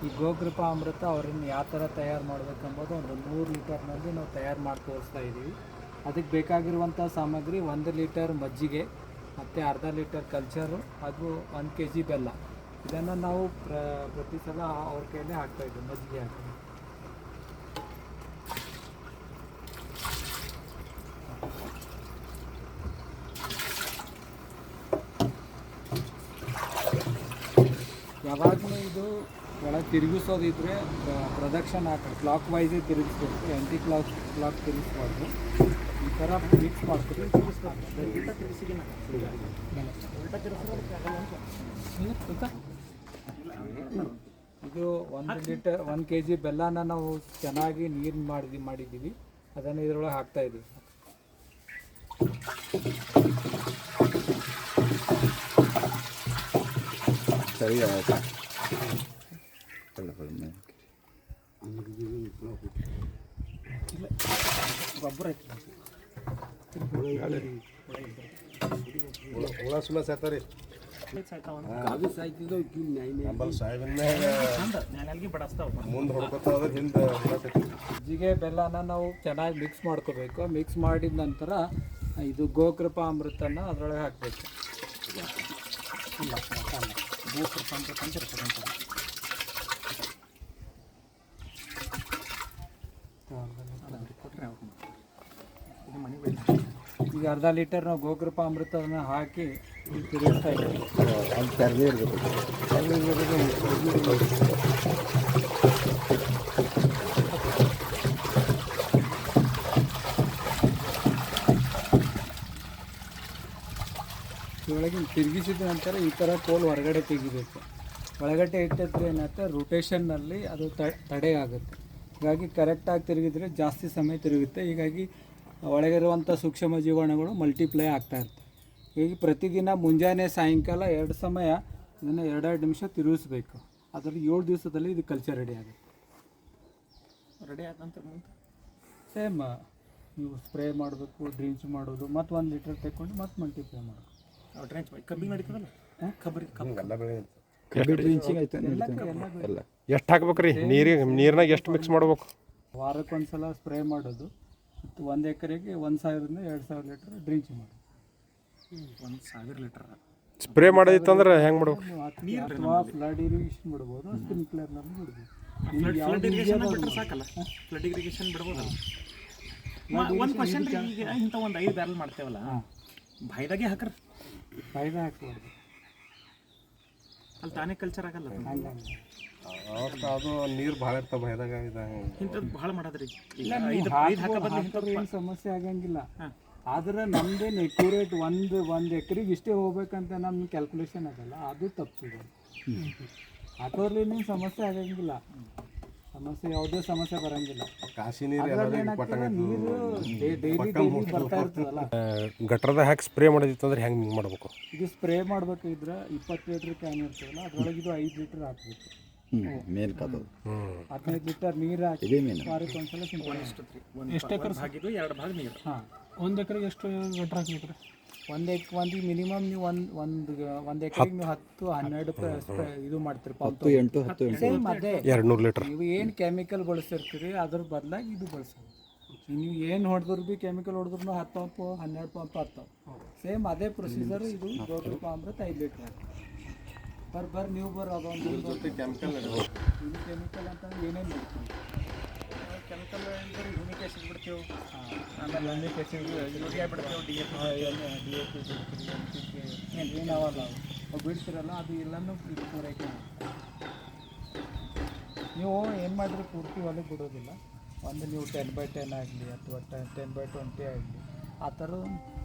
ಈ ಗೋಕೃಪಾ ಅಮೃತ ಅವ್ರನ್ನ ಯಾವ ಥರ ತಯಾರು ಮಾಡಬೇಕೆಂಬುದು ಒಂದು 100 ಲೀಟರ್ನಲ್ಲಿ ನಾವು ತಯಾರು ಮಾಡಿ ತೋರಿಸ್ತಾ ಇದ್ದೀವಿ. ಅದಕ್ಕೆ ಬೇಕಾಗಿರುವಂಥ ಸಾಮಗ್ರಿ 1 ಲೀಟರ್ ಮಜ್ಜಿಗೆ ಮತ್ತು ಅರ್ಧ ಲೀಟರ್ ಕಲ್ಚರು ಹಾಗೂ 1 kg ಬೆಲ್ಲ. ಇದನ್ನು ನಾವು ಪ್ರತಿ ಸಲ ಅವ್ರ ಕೈಯಲ್ಲೇ ಹಾಕ್ತಾಯಿದ್ವಿ, ಮಜ್ಜಿಗೆ ಹಾಕಿ. ಯಾವಾಗಲೂ ಇದು ಒಳಗೆ ತಿರುಗಿಸೋದಿದ್ರೆ ಪ್ರದಕ್ಷಿಣೆ ಹಾಕಿ ಕ್ಲಾಕ್ ವೈಸೇ ತಿರುಗಿಸ್ಬೇಕು, ಆ್ಯಂಟಿ ಕ್ಲಾಕ್ ತಿರುಗಿಸ್ಬಾರ್ದು. ಈ ಥರ ಮಿಕ್ಸ್ ಮಾಡ್ತೀವಿ. ಇದು 1 ಲೀಟರ್ 1 kg ಬೆಲ್ಲನ ನಾವು ಚೆನ್ನಾಗಿ ನೀರು ಮಾಡಿದ್ದೀವಿ, ಅದನ್ನು ಇದರೊಳಗೆ ಹಾಕ್ತಾಯಿದ್ದೀವಿ. ಸರಿ ಗೊಬ್ಬರ ಹುಳ ಸುಳ ಸಾಯ್ತಾವ್ರಿ. ಮುಂದೆ ಹೊಡ್ಕೊತಾವ ಹಿಂದೆ ಮಜ್ಜಿಗೆ ಬೆಲ್ಲನ ನಾವು ಚೆನ್ನಾಗಿ ಮಿಕ್ಸ್ ಮಾಡ್ಕೋಬೇಕು. ಮಿಕ್ಸ್ ಮಾಡಿದ ನಂತರ ಇದು ಗೋಕೃಪಾ ಅಮೃತನ ಅದರೊಳಗೆ ಹಾಕಬೇಕು. ಗೋಕೃಪಾ ಅಮೃತ ಅಂತ ಇರ್ತದೆ. ಈಗ ಅರ್ಧ ಲೀಟರ್ ನಾವು ಗೋಕೃಪಾ ಅಮೃತವನ್ನು ಹಾಕಿ ತಿರುಗಿಸ್ತಾ ಇದ್ದೀವಿ. ಒಳಗೆ ತಿರುಗಿಸಿದ ನಂತರ ಈ ಥರ ಕೋಲ್ ಹೊರಗಡೆ ತೆಗಿಬೇಕು. ಒಳಗಡೆ ಇಟ್ಟಿದ್ರೆ ಏನಾಗುತ್ತೆ, ರೊಟೇಷನ್ನಲ್ಲಿ ಅದು ತಡೆ ಆಗುತ್ತೆ. ಹೀಗಾಗಿ ಕರೆಕ್ಟಾಗಿ ತಿರುಗಿದ್ರೆ ಜಾಸ್ತಿ ಸಮಯ ತಿರುಗುತ್ತೆ. ಹೀಗಾಗಿ ಒಳಗಿರುವಂಥ ಸೂಕ್ಷ್ಮ ಜೀವಾಣುಗಳು ಮಲ್ಟಿಪ್ಲೈ ಆಗ್ತಾ ಇರ್ತವೆ. ಹೀಗಾಗಿ ಪ್ರತಿದಿನ ಮುಂಜಾನೆ ಸಾಯಂಕಾಲ 2 ಸಮಯ ಇದನ್ನು 2 ನಿಮಿಷ ತಿರುಗಿಸ್ಬೇಕು. ಅದರಲ್ಲಿ 7 ದಿವಸದಲ್ಲಿ ಇದು ಕಲ್ಚರ್ ರೆಡಿ ಆಗುತ್ತೆ. ರೆಡಿ ಆದ ನಂತರ ಸೇಮ್ ನೀವು ಸ್ಪ್ರೇ ಮಾಡಬೇಕು, ಡ್ರಿಂಚ್ ಮಾಡೋದು, ಮತ್ತು 1 ಲೀಟರ್ ತೆಕ್ಕೊಂಡು ಮತ್ತೆ ಮಲ್ಟಿಪ್ಲೈ ಮಾಡೋದು. ಡ್ರೆಂಚ್ ಕಬ್ಬಿಗೆ ನಡೀತದಲ್ಲ, ಕಬ್ಬಿ ಡ್ರಿಂಚಿಂಗ್ ಆಯ್ತು ಎಲ್ಲ ಎಷ್ಟು ಹಾಕ್ಬೇಕು ರೀ? ನೀರಿನಾಗ ಎಷ್ಟು ಮಿಕ್ಸ್ ಮಾಡ್ಬೇಕು? ವಾರಕ್ಕೊಂದ್ಸಲ ಸ್ಪ್ರೇ ಮಾಡೋದು. ಮತ್ತು 1 ಎಕರೆಗೆ 1000 ರಿಂದ 2000 ಲೀಟರ್ ಡ್ರಿಂಚ್ ಮಾಡೋದು. 1000 ಲೀಟರ್ ಸ್ಪ್ರೇ ಮಾಡೋದಿತ್ತಂದ್ರೆ ಹೆಂಗೆ ಮಾಡ್ಬೇಕು? ಅಥವಾ ಫ್ಲಡ್ ಇರಿಗೇಷನ್ ಬಿಡ್ಬೋದು, ಸ್ಪ್ರಿಂಕ್ಲರ್ನಲ್ಲಿ ಬಿಡ್ಬೋದು. ಫ್ಲಡ್ ಇರಿಗೇಷನ್ ಬಿಟ್ಟರೆ ಸಾಕಲ್ಲ? ಫ್ಲಡ್ ಇರಿಗೇಷನ್ ಬಿಡ್ಬೋದಲ್ಲ? ಒಂದು ಕ್ವಶನ್ ರೀ, ಈಗ ಇಂಥ ಒಂದು 5 ಬ್ಯಾರಲ್ ಮಾಡ್ತೇವಲ್ಲ, ಬಾಯ್ದಾಗೆ ಹಾಕ್ರಿ. ಬಾಯ್ದ ಹಾಕ್ಬಾರ್ದು, ಅಲ್ಲಿ ತಾನೇ ಕಲ್ಚರ್ ಆಗಲ್ಲ. ಅದು ನೀರು ಭಾಳ ಇರ್ತಾವೆ ಭಯದಾಗ. ಇಂಥದ್ದು ಭಾಳ ಮಾಡೋದ್ರಿ. ಏನು ಸಮಸ್ಯೆ ಆಗಂಗಿಲ್ಲ. ಆದ್ರೆ ನಮ್ದೇನು ಎಕ್ಯುರೇಟ್ ಒಂದು ಎಕರೆಗೆ ಇಷ್ಟೇ ಹೋಗ್ಬೇಕಂತ ನಮ್ಮ ಕ್ಯಾಲ್ಕುಲೇಷನ್ ಆಗಲ್ಲ, ಅದು ತಪ್ಪಿದೆ. ಹಾಕೋರ್ಲಿನ ಸಮಸ್ಯೆ ಆಗಂಗಿಲ್ಲ, ಯಾವುದೇ ಸಮಸ್ಯೆ ಬರಂಗಿಲ್ಲ. ಕಾಶಿ ನೀರು ಡೈಲಿ ಬರ್ತಾ ಇರ್ತದಲ್ಲ. ಗಟ್ರದ ಹಾಕಿ ಸ್ಪ್ರೇ ಮಾಡೋದಿತ್ತಂದ್ರೆ ಹೆಂಗೆ ಮಾಡ್ಬೇಕು? ಇದು ಸ್ಪ್ರೇ ಮಾಡ್ಬೇಕಿದ್ರೆ 20 ಲೀಟ್ರ್ ಕ್ಯಾನ್ ಇರ್ತದಲ್ಲ, ಅದರೊಳಗೆ ಇದು 5 ಲೀಟ್ರ್ ಹಾಕ್ಬೇಕು. 15 ಲೀಟರ್ ನೀರು ಹಾಕಿ ವಾರಕ್ಕೆ ಒಂದ್ಸಲ ಸಿಂಪಡಣೆ. ಎಷ್ಟು ಎಕರೆ ಹಾಕಿದ್ದು? 2 ಭಾಗ ನೀರು. ಹಾಂ, 1 ಎಕರೆಗೆ ಎಷ್ಟು ಗಟ್ರ ಹಾಕ್ಬೇಕ್ರಿ? ಒಂದು ಮಿನಿಮಮ್ ನೀವು ಒಂದು ಎಕರೆಗೆ ನೀವು 10-12 ಇದು ಮಾಡ್ತೀರಿ. 10 ಸೇಮ್ ಅದೇ 200 ಲೀಟ್ರ್. ನೀವು ಏನು ಕೆಮಿಕಲ್ ಬಳಸಿರ್ತೀರಿ ಅದ್ರ ಬದಲಾಗಿ ಇದು ಬಳಸೋದು. ನೀವು ಏನು ಹೊಡೆದ್ರು ಭೀ ಕೆಮಿಕಲ್ ಹೊಡೆದ್ರು 10 ಪಂಪು 12 ಪಂಪ್ ಆಗ್ತಾವೆ. ಸೇಮ್ ಅದೇ ಪ್ರೊಸೀಜರ್. ಇದು ಗೋಕೃಪಾ ಅಮೃತ 5 ಲೀಟ್ರ್ ಹಾಕಿ ಬರ್ರಿ ನೀವು ಅದೊಂದು ಕೆಮಿಕಲ್ ಕೆಮಿಕಲ್ ಅಂತಂದ್ರೆ ಏನೇನು ಮಾಡ್ತೀವಿ? ಕೆಮಿಕಲ್ ಅಂದ್ರೆ ಯೂನಿಕ್ ಆಸಿಡ್ ಬಿಡ್ತೇವೆ, ಆಮೇಲೆ ಯೂನಿಕ್ ಆಸಿಡ್ ಯೂರಿಯಾ ಬಿಡ್ತೇವೆ, DAP ಏನಾವಲ್ಲ ಅವು ಬಿಡ್ತಿರಲ್ಲ, ಅದು ಎಲ್ಲನೂ ಇದು ಪೂರೈಕೆ. ನೀವು ಏನು ಮಾಡಿದ್ರೆ ಪೂರ್ತಿ ಹೊಲಕ್ಕೆ ಬಿಡೋದಿಲ್ಲ. ಒಂದು ನೀವು 10x10 ಆಗಲಿ ಅಥವಾ 10x20 ಆಗಲಿ, ಆ ಥರ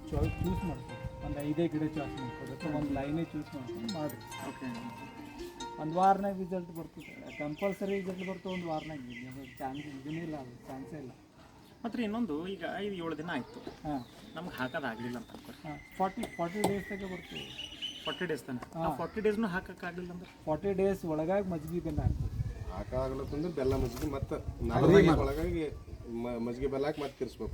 ಚೂಸ್ ಮಾಡ್ತೀವಿ. ಒಂದು 5 ಗಿಡ ಚಾಯ್ಸ್ ಮಾಡ್ಕೋಬೇಕು, ಒಂದು ಲೈನೇ ಚೂಸ್ ಮಾಡ್ಕೊಂಡು ಮಾಡಿರಿ. ಓಕೆ, ಒಂದು ವಾರನಾಗ ರಿಸಲ್ಟ್ ಬರ್ತದೆ. ಕಂಪಲ್ಸರಿ ರಿಸಲ್ಟ್ ಬರ್ತದೆ ಒಂದು ವಾರನಾಗ. ಚಾನ್ಸ್ ಇದನ್ನೇ ಇಲ್ಲ, ಅದು ಚಾನ್ಸೇ ಇಲ್ಲ. ಮತ್ತು ಇನ್ನೊಂದು, ಈಗ 5-7 ದಿನ ಆಯಿತು, ಹಾಂ, ನಮ್ಗೆ ಹಾಕೋದಾಗಲಿಲ್ಲ ಅಂತ ಅನ್ಕೊಳ್ಳಿ. ಹಾಂ, 40 ಡೇಸ್ದಾಗೆ ಬರ್ತದೆ. 40 ಡೇಸ್ ತಾನೆ? 40 ಡೇಸ್ನು ಹಾಕೋಕ್ಕಾಗಲಿಲ್ಲ ಅಂದ್ರೆ 40 ಡೇಸ್ ಒಳಗಾಗಿ ಮಜ್ಜಿಗೆ ಬೆಲ್ಲ ಹಾಕ್ತದೆ. ಹಾಕಾಗ್ಲತ್ತಂದ್ರೆ ಬೆಲ್ಲ ಮಜ್ಜಿಗೆ ಮತ್ತೆ ಒಳಗಾಗಿ ಮಜ್ಜಿಗೆ ಬೆಲ್ಲ ಹಾಕಿ ಮತ್ತೆ ತಿರ್ಸ್ಬೇಕು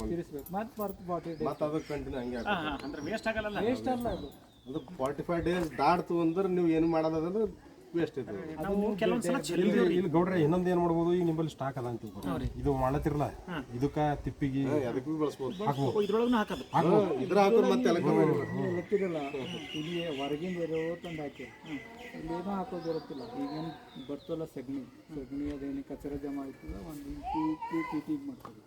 ಮತ್ತೆ 40 ಡೇಸ್ ಮತ್ತೆ ಅದಕ್ಕೆ ಕಂಟಿನ್ಯೂ ಹಂಗೆ ಅಂದ್ರೆ ವೇಸ್ಟ್ ಆಗಲ್ಲ. ವೇಸ್ಟ್ ಅಲ್ಲ, ಅದು 45 ಡೇಸ್ ದಾಟ್ತು ಅಂದ್ರೆ ನೀವು ಏನು ಮಾಡೋದಂದ್ರೆ ವೇಸ್ಟ್ ಐತೆ ನಾವು ಕೆಲವೊಂದ್ಸಲ ಚೆಲ್ಲಿದೇವ್ರಿ. ಇಲ್ಲಿ ಗೌಡ್ರೆ ಇನ್ನೊಂದು ಏನ್ ಮಾಡ್ಬೋದು, ಈಗ ನಿಮ್ಮಲ್ಲಿ ಸ್ಟಾಕ್ ಅದ ಅಂತ ತಿಳ್ಕೊರಿ. ಇದು ಮಾಡತ್ತಿರಲ್ಲ ಇದಕ್ಕ ತಿಪ್ಪಿಗೆ ಅದಕ್ಕೆ ಭೀ ಬಳಸ್ಬೋದು ಇದ್ರೊಳಗೂ ಹಾಕೋದು ಇದ್ರ ಹಾಕೋದು ಮತ್ತೆ ಎಲ್ಲ ಗೊತ್ತಿರಲ್ಲ ಇಲ್ಲಿ ಹೊರಗಿಂದ ಇರೋ ತಂದು ಹಾಕಿ ಇಲ್ಲೇನೋ ಹಾಕೋದು ಬರುತ್ತಿಲ್ಲ. ಈಗೇನು ಬರ್ತಲ್ಲ ಸಗಣಿ ಅದೇನು ಕಚರ ಜಮಾ ಆಯ್ತದ ಒಂದು 2 feet ಮಾಡ್ತದೆ.